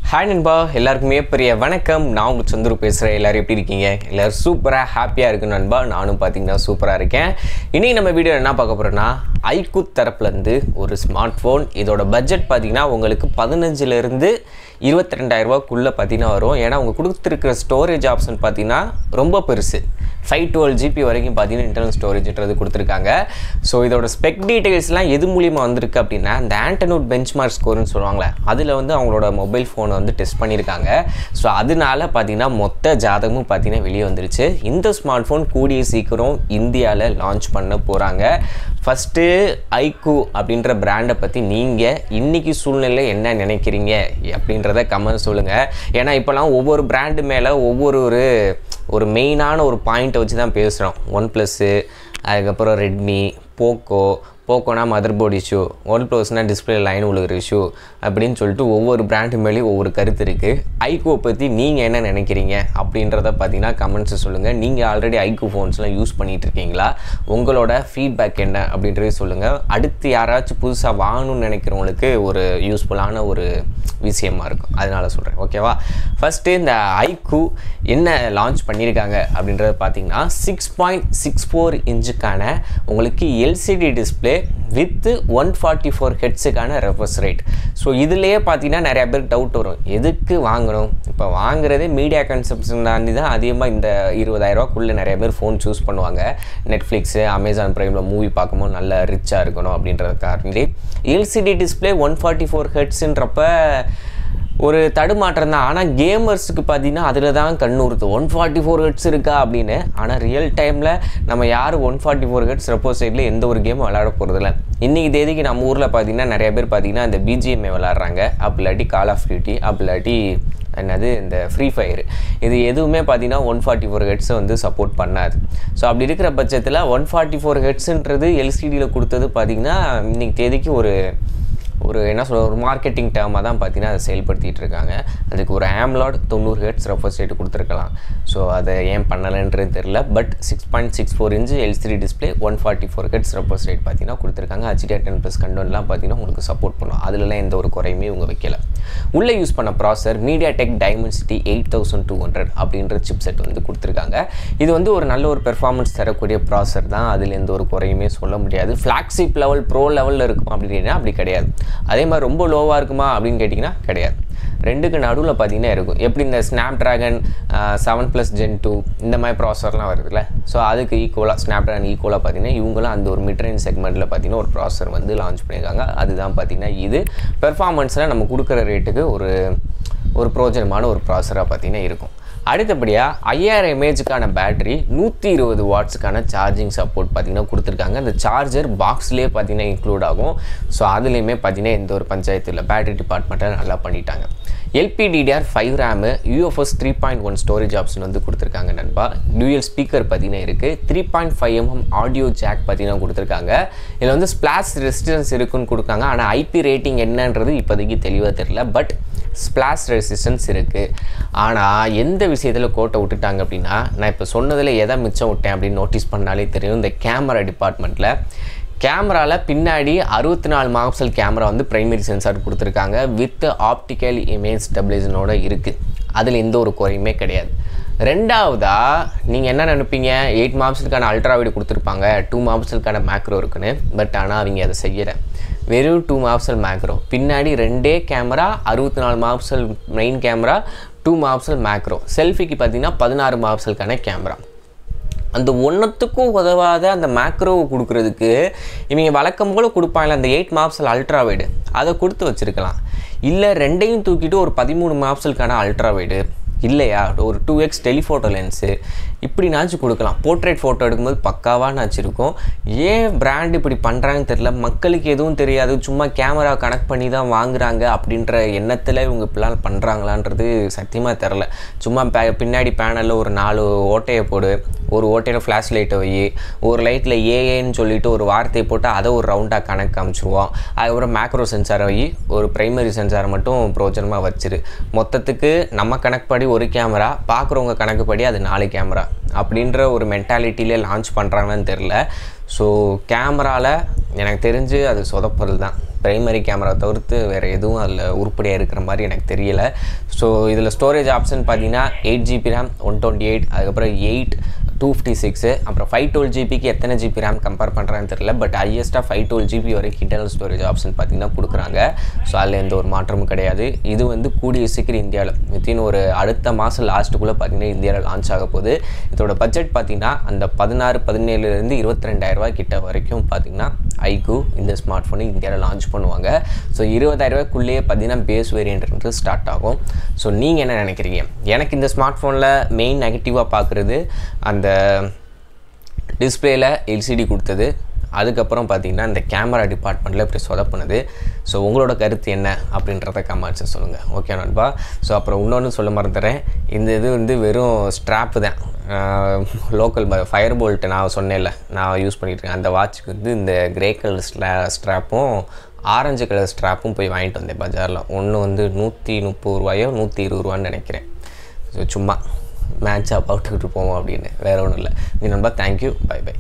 Hi நண்பா, எல்லாருக்குமே பெரிய வணக்கம். நான் உங்கள் சந்துரு பேசுகிறேன். எல்லோரும் எப்படி இருக்கீங்க? எல்லோரும் சூப்பராக ஹாப்பியாக இருக்கு நண்பா. நானும் பார்த்தீங்கன்னா சூப்பராக இருக்கேன். இன்றைக்கி நம்ம வீடியோ என்ன பார்க்க போகிறோன்னா, ஐக்கூ தரப்புலேருந்து ஒரு ஸ்மார்ட் ஃபோன். இதோட பட்ஜெட் பார்த்திங்கன்னா உங்களுக்கு 15,000 22,000 ரூபாய்க்குள்ளே பார்த்தீங்கன்னா வரும். ஏன்னா அவங்க கொடுத்துருக்கிற ஸ்டோரேஜ் ஆப்ஷன் பார்த்திங்கன்னா ரொம்ப பெருசு. 512 GB வரைக்கும் பார்த்தீங்கன்னா இன்டர்னல் ஸ்டோரேஜ்ன்றது கொடுத்துருக்காங்க. ஸோ இதோட ஸ்பெக் டீட்டெயில்ஸ்லாம் எது மூலியமாக வந்திருக்கு அப்படின்னா, இந்த ஆண்டனூட் பெஞ்ச்மார்க் ஸ்கோர்னு சொல்லுவாங்களே, அதில் வந்து அவங்களோட மொபைல் ஃபோனை வந்து டெஸ்ட் பண்ணியிருக்காங்க. ஸோ அதனால பார்த்தீங்கன்னா மொத்த ஜாதகமும் பார்த்தீங்கன்னா வெளியே வந்துருச்சு. இந்த ஸ்மார்ட் ஃபோன் கூடிய சீக்கிரம் இந்தியாவில் லான்ச் பண்ண போகிறாங்க. ஃபஸ்ட்டு ஐக்கூ அப்படின்ற பிராண்டை பற்றி நீங்கள் இன்றைக்கி சூழ்நிலை என்ன நினைக்கிறீங்க அப்படின்றத கமெண்ட் சொல்லுங்கள். ஏன்னா இப்போலாம் ஒவ்வொரு பிராண்டு மேலே ஒரு மெயினான ஒரு பாயிண்ட்டை வச்சு தான் பேசுகிறோம். OnePlus, அதுக்கப்புறம் ரெட்மி, போக்கோனா மதர் போர்டு இஷ்யூ, OnePlusனா டிஸ்பிளே லைன் உழுகிற இஷ்யூ அப்படின்னு சொல்லிட்டு ஒவ்வொரு பிராண்டு மேலேயும் ஒவ்வொரு கருத்து இருக்குது. ஐக்கூ பற்றி நீங்கள் என்ன நினைக்கிறீங்க அப்படின்றத பார்த்தீங்கன்னா கமெண்ட்ஸை சொல்லுங்கள். நீங்கள் ஆல்ரெடி ஐக்கூ ஃபோன்ஸ்லாம் யூஸ் பண்ணிகிட்டு இருக்கீங்களா? உங்களோட ஃபீட்பேக் என்ன அப்படின்றத சொல்லுங்கள். அடுத்து யாராச்சும் புதுசாக வாங்கணும்னு நினைக்கிறவங்களுக்கு ஒரு யூஸ்ஃபுல்லான ஒரு விஷயமா இருக்கும். அதனால் சொல்கிறேன், ஓகேவா? ஃபஸ்ட்டு இந்த ஐக்கூ என்ன லான்ச் பண்ணியிருக்காங்க அப்படின்றத பார்த்தீங்கன்னா 6.64 இன்ச்சுக்கான உங்களுக்கு எல்சிடி டிஸ்பிளே வித் 144 ஹெட்ஸுக்கான ரெஃப்ரெஷ் ரேட். ஸோ இதுலேயே பார்த்தீங்கன்னா நிறையா பேருக்கு டவுட் வரும், எதுக்கு வாங்கணும்? இப்போ வாங்குறதே மீடியா கன்சப்ஷன் தாண்டி தான் அதிகமாக இந்த 20,000 ரூபாய்க்குள்ளே நிறைய பேர் ஃபோன் சூஸ் பண்ணுவாங்க. நெட்ஃப்ளிக்ஸு, அமேசான் ப்ரைமில் மூவி பார்க்கும்போது நல்ல ரிச்சாக இருக்கணும் அப்படின்றதுக்காண்டி. எல்சிடி டிஸ்பிளே 144 ஹெட்ஸுன்றப்ப ஒரு தடுமாற்றம் தான். ஆனால் கேமர்ஸுக்கு பார்த்தீங்கன்னா அதில் தான் கண்ணூறுது, 144 ஹெட்ஸ் இருக்கா அப்படின்னு. ஆனால் ரியல் டைமில் நம்ம யார் 144 ஹெட்ஸ் ரெப்போஸ் சைடில் எந்த ஒரு கேமும் விளையாட போகிறதில்ல. இன்றைக்கி தேதிக்கு நம்ம ஊரில் பார்த்தீங்கன்னா நிறைய பேர் பார்த்தீங்கன்னா இந்த பிஜிஎம்ஐ விளாட்றாங்க, அப்படி இல்லாட்டி கால் ஆஃப் டியூட்டி, அப்படி இல்லாட்டி என்னது இந்த ஃப்ரீ ஃபயர். இது எதுவுமே பார்த்தீங்கன்னா 144 ஹெட்ஸை வந்து சப்போர்ட் பண்ணாது. ஸோ அப்படி இருக்கிற பட்சத்தில் 144 ஹெட்ஸுன்றது எல்சிடியில் கொடுத்தது பார்த்திங்கன்னா இன்றைக்கி தேதிக்கு ஒரு என்ன சொல்ல ஒரு மார்க்கெட்டிங் டேர்மாக தான் பார்த்தீங்கன்னா அதை செயல்படுத்திகிட்டு இருக்காங்க. அதுக்கு ஒரு AMOLED 90 ஹெட்ஸ் ரெஃப்ரெஷ் ரேட் கொடுத்துருக்கலாம். ஸோ அதை ஏன் பண்ணலைன்றது தெரில. But 6.64 inch LCD display 144 heads refresh rate பார்த்தீங்கன்னா கொடுத்துருக்காங்க. HDR10+ கண்டென்ட்லாம் பார்த்தீங்கன்னா உங்களுக்கு சப்போர்ட் பண்ணும். அதுலலாம் எந்த ஒரு குறையுமே இவங்க வைக்கல. உள்ளே யூஸ் பண்ண ப்ராசர் MediaTek Dimensity 8200 அப்படின்ற சிப்செட் வந்து கொடுத்துருக்காங்க. இது வந்து ஒரு நல்ல ஒரு பெர்ஃபார்மன்ஸ் தரக்கூடிய ப்ராசர் தான். அதில் எந்த ஒரு குறையுமே சொல்ல முடியாது. ஃப்ளாக்ஷிப் லெவல் ப்ரோ லெவலில் இருக்கும் அப்படின்னா அப்படி கிடையாது. அதே மாதிரி ரொம்ப லோவாக இருக்குமா அப்படின்னு கேட்டிங்கன்னா கிடையாது. ரெண்டுக்கு நடுவில் பார்த்தீங்கன்னா இருக்கும். எப்படி இந்த ஸ்னாப்ட்ராகன் 7+ Gen 2 இந்த மாதிரி ப்ராசர்லாம் வருதுல்ல, ஸோ அதுக்கு ஈக்குவலாக ஸ்னாப்ட்ராகன் ஈக்குவலாக பார்த்தீங்கன்னா இவங்களும் அந்த ஒரு மிட்ரேஞ்ச் செக்மெண்ட்டில் பார்த்தீங்கன்னா ஒரு ப்ராசர் வந்து லான்ச் பண்ணியிருக்காங்க. அதுதான் பார்த்தீங்கன்னா இது பெர்ஃபார்மன்ஸில் நம்ம கொடுக்குற ரேட்டுக்கு ஒரு பிரோஜனமான ஒரு ப்ராசராக பார்த்தீங்கன்னா இருக்கும். அடுத்தபடியாக 5000 mAhக்கான பேட்டரி, 120 வாட்ஸுக்கான சார்ஜிங் சப்போர்ட் பார்த்திங்கன்னா கொடுத்துருக்காங்க. அந்த சார்ஜர் பாக்ஸ்லேயே பார்த்திங்கன்னா இன்க்ளூட் ஆகும். ஸோ அதுலேயுமே பார்த்திங்கன்னா எந்த ஒரு பஞ்சாயத்து இல்லை. பேட்டரி டிபார்ட்மெண்ட்டை நல்லா பண்ணிட்டாங்க. LPDDR5 RAM, UFS 3.1 storage option வந்து கொடுத்துருக்காங்க நண்பா. டியூயல் ஸ்பீக்கர் பார்த்தீங்கன்னா இருக்குது. 3.5 mm ஆடியோ ஜாக் பார்த்தீங்கன்னா கொடுத்துருக்காங்க. இதில் வந்து ஸ்பிளாஷ் ரெசிஸ்டன்ஸ் இருக்குன்னு கொடுக்காங்க. ஆனால் IP ரேட்டிங் என்னன்றது இப்போதைக்கு தெளிவாக தெரியல. பட் ஸ்பிளாஷ் ரெசிஸ்டன்ஸ் இருக்குது. ஆனால் எந்த விஷயத்தில் கோட்டை விட்டுட்டாங்க அப்படின்னா, நான் இப்போ சொன்னதில் எதை மிச்சம் விட்டேன் அப்படின்னு நோட்டீஸ் பண்ணாலே தெரியும். இந்த கேமரா டிபார்ட்மெண்ட்டில் கேமராவில் பின்னாடி 64 மெகாபிக்சல் கேமரா வந்து ப்ரைமரி சென்சார் கொடுத்துருக்காங்க. வித் ஆப்டிக்கல் இமேஜ் ஸ்டெபிலைசனோட இருக்குது. அதில் எந்த ஒரு குறையுமே கிடையாது. ரெண்டாவதாக நீங்கள் என்ன நினைப்பீங்க, 8 மெகாபிக்சலுக்கான அல்ட்ராவைடு கொடுத்துருப்பாங்க, 2 மெகாபிக்சலுக்கான மேக்ரோ இருக்குன்னு. பட் ஆனால் அவங்க அதை செய்யலை. வெறும் 2 மெகாபிக்சல் மேக்ரோ, பின்னாடி 2 camera, 64 megapixel main camera, 2 megapixel macro. செல்ஃபிக்கு பார்த்தீங்கன்னா 16 மெகாபிக்சலுக்கான கேமரா. அந்த ஒன்றுத்துக்கும் உதவாத அந்த மேக்ரோவை கொடுக்குறதுக்கு இவங்க வழக்கம் போல் கொடுப்பாங்களே அந்த 8 மெகாபிக்சல் அல்ட்ராவைடு, அதை கொடுத்து வச்சுருக்கலாம். இல்லை ரெண்டையும் தூக்கிட்டு ஒரு 13 மெகாபிக்சலுக்கான அல்ட்ராவைடு, இல்லையா ஒரு 2x டெலிஃபோட்டோ லென்ஸு இப்படினாச்சும் கொடுக்கலாம். போர்ட்ரேட் ஃபோட்டோ எடுக்கும்போது பக்காவானாச்சு இருக்கும். ஏன் பிராண்ட் இப்படி பண்ணுறாங்கன்னு தெரில. மக்களுக்கு எதுவும் தெரியாது, சும்மா கேமரா கனெக்ட் பண்ணி தான் வாங்குறாங்க அப்படின்ற எண்ணத்தில் இவங்க இப்படிலாம் பண்ணுறாங்களான்றது சத்தியமாக தெரில. சும்மா பின்னாடி பேனலில் ஒரு 4 ஓட்டையை போடு, ஒரு ஓட்டையில் ஃப்ளாஷ் லைட்டை வை, ஒரு லைட்டில் ஏஏன்னு சொல்லிவிட்டு ஒரு வார்த்தையை போட்டு அதை ஒரு ரவுண்டாக கனெக்ட் காமிச்சிருவோம். அதுக்கப்புறம் மேக்ரோ சென்சாரை வை, ஒரு ப்ரைமரி சென்சாரை மட்டும் பிரோஜனமாக வச்சிரு. மொத்தத்துக்கு நம்ம கணக்குப்படி ஒரு கேமரா, பார்க்குறவங்க கணக்குப்படி அது 4 கேமரா அப்படின்ற ஒரு மென்டாலிட்டியிலே லான்ச் பண்ணுறாங்கன்னு தெரில. ஸோ கேமராவில் எனக்கு தெரிஞ்சு அது சொதப்பல் தான். பிரைமரி கேமரா தவிர்த்து வேறு எதுவும் அதில் உருப்படியாக இருக்கிற மாதிரி எனக்கு தெரியல. ஸோ இதில் ஸ்டோரேஜ் ஆப்ஷன் பார்த்தீங்கன்னா 8GB RAM 128, அதுக்கப்புறம் 256, அப்புறம் 512GBக்கு எத்தனை GB RAM கம்பேர் பண்ணுறான்னு தெரியல. பட் ஹையஸ்ட்டாக 512GB வரைக்கும் இன்டர்னல் ஸ்டோரேஜ் ஆப்ஷன் பார்த்தீங்கன்னா கொடுக்குறாங்க. ஸோ அதில் எந்த ஒரு மாற்றமும் கிடையாது. இது வந்து கூடிய சீக்கிரம் இந்தியாவில் வித்தின் ஒரு அடுத்த மாதம் லாஸ்ட்டுக்குள்ளே பார்த்தீங்கன்னா இந்தியாவில் லான்ச் ஆக போகுது. இதோட பட்ஜெட் பார்த்தீங்கன்னா அந்த 17,000 to 22,000 கிட்ட வரைக்கும் பார்த்தீங்கன்னா IQoo இந்த ஸ்மார்ட் ஃபோனை இந்தியாவில் லான்ச் பண்ணுவாங்க. ஸோ 20,000 பார்த்தீங்கன்னா பேஸ் வேரியன்ட் ஸ்டார்ட் ஆகும். ஸோ நீங்கள் என்ன நினைக்கிறீங்க? எனக்கு இந்த ஸ்மார்ட் ஃபோனில் மெயின் நெகட்டிவாக பார்க்குறது அந்த டிஸ்பிளேயில் LCD கொடுத்தது, அதுக்கப்புறம் பார்த்தீங்கன்னா இந்த கேமரா டிபார்ட்மெண்ட்டில் இப்படி சொதப்புனது. ஸோ உங்களோட கருத்து என்ன அப்படின்றத கமெண்ட்ஸை சொல்லுங்கள். ஓகே நண்பா. ஸோ அப்புறம் இன்னொன்று சொல்ல மறந்துடுறேன், இந்த இது வந்து வெறும் ஸ்ட்ராப்பு தான், லோக்கல் ஃபயர் போல்ட்டு நான் சொன்னேன்ல நான் யூஸ் பண்ணிகிட்ருக்கேன். அந்த வாட்சுக்கு வந்து இந்த கிரே கலர் ஸ்ட்ராப்பும் ஆரஞ்சு கலர் ஸ்ட்ராப்பும் போய் வாங்கிட்டு வந்தேன் பஜாரில். ஒன்று வந்து 130 120 நினைக்கிறேன். ஸோ சும்மா மேட்சாக போட்டுக்கிட்டு போவோம் அப்படின்னு, வேறு ஒன்றும் இல்லை. நண்பா தேங்க்யூ, பை பை.